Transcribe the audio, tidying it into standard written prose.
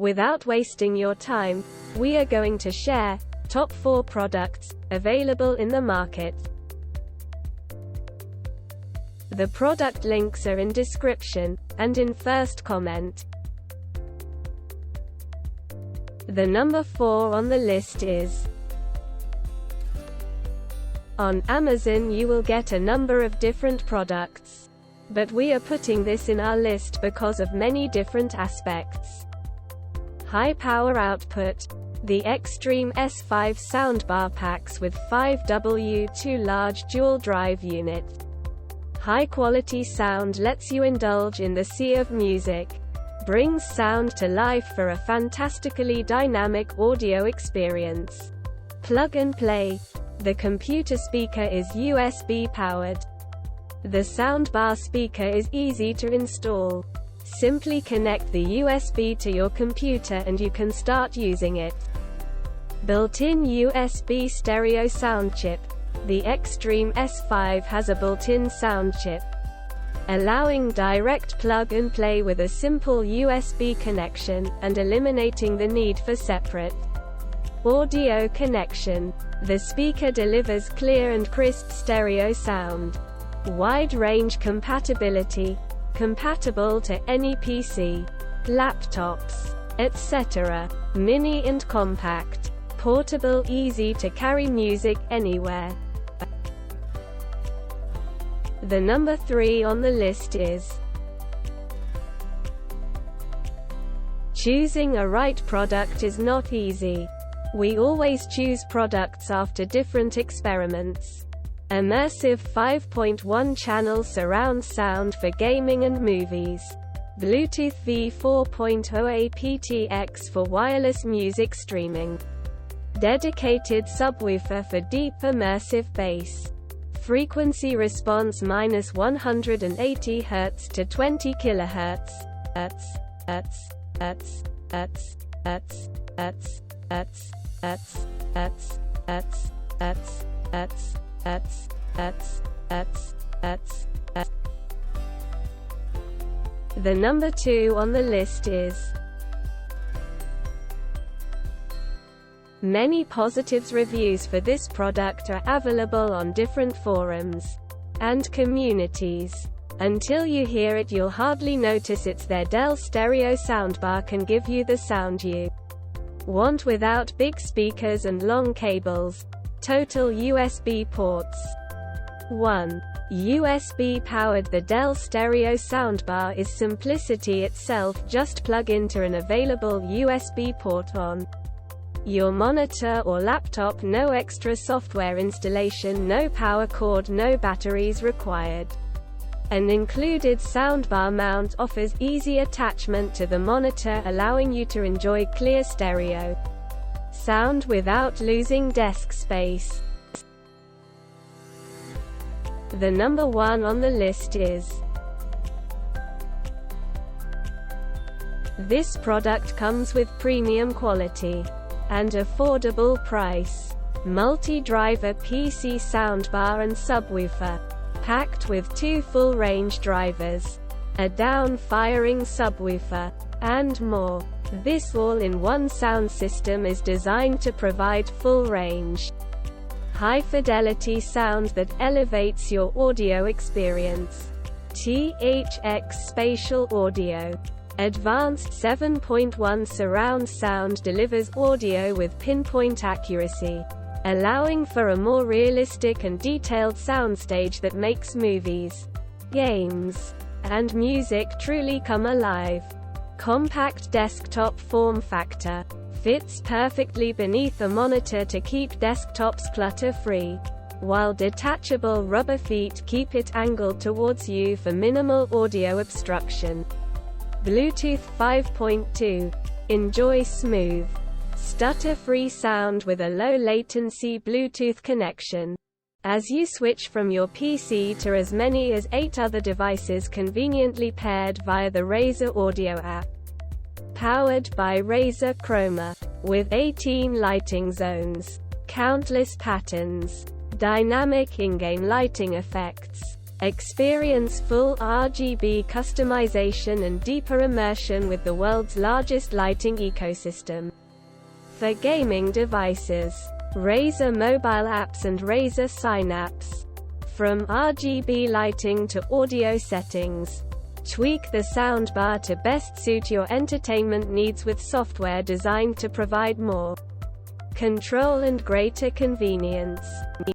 Without wasting your time, we are going to share top 4 products available in the market. The product links are in description and in first comment. The number 4 on the list is: on Amazon you will get a number of different products, but we are putting this in our list because of many different aspects. High power output. The Extreme S5 soundbar packs with 5W2 large dual drive unit. High quality sound lets you indulge in the sea of music. Brings sound to life for a fantastically dynamic audio experience. Plug and play. The computer speaker is USB powered. The soundbar speaker is easy to install. Simply connect the USB to your computer and you can start using it. Built-in USB stereo sound chip. The Extreme S5 has a built-in sound chip, allowing direct plug and play with a simple USB connection, and eliminating the need for separate audio connection. The speaker delivers clear and crisp stereo sound. Wide range compatibility. Compatible to any PC, laptops, etc. Mini and compact. Portable, easy to carry music anywhere. The number 3 on the list is: choosing a right product is not easy. We always choose products after different experiments. Immersive 5.1 channel surround sound for gaming and movies. Bluetooth V4.0 aptX for wireless music streaming. Dedicated subwoofer for deep immersive bass. Frequency response -180 Hz to 20 kHz. The number 2 on the list is: many positives reviews for this product are available on different forums and communities. Until you hear it, you'll hardly notice it's there. Dell stereo soundbar can give you the sound you want without big speakers and long cables. Total USB ports. 1. USB powered. The Dell stereo soundbar is simplicity itself. Just plug into an available USB port on your monitor or laptop. No extra software installation, no power cord, no batteries required. An included soundbar mount offers easy attachment to the monitor, allowing you to enjoy clear stereo sound without losing desk space. The number 1 on the list is: this product comes with premium quality and affordable price. Multi-driver PC soundbar and subwoofer, packed with 2 full-range drivers, a down-firing subwoofer, and more. This all-in-one sound system is designed to provide full range, high-fidelity sound that elevates your audio experience. THX Spatial Audio. Advanced 7.1 surround sound delivers audio with pinpoint accuracy, allowing for a more realistic and detailed soundstage that makes movies, games, and music truly come alive. Compact desktop form factor. Fits perfectly beneath a monitor to keep desktops clutter-free, while detachable rubber feet keep it angled towards you for minimal audio obstruction. Bluetooth 5.2. Enjoy smooth, stutter-free sound with a low-latency Bluetooth connection. As you switch from your PC to as many as 8 other devices conveniently paired via the Razer Audio app. Powered by Razer Chroma. With 18 lighting zones, countless patterns, dynamic in-game lighting effects, Experience full RGB customization and deeper immersion with the world's largest lighting ecosystem. For gaming devices, Razer mobile apps and Razer Synapse. From RGB lighting to audio settings, tweak the soundbar to best suit your entertainment needs with software designed to provide more control and greater convenience.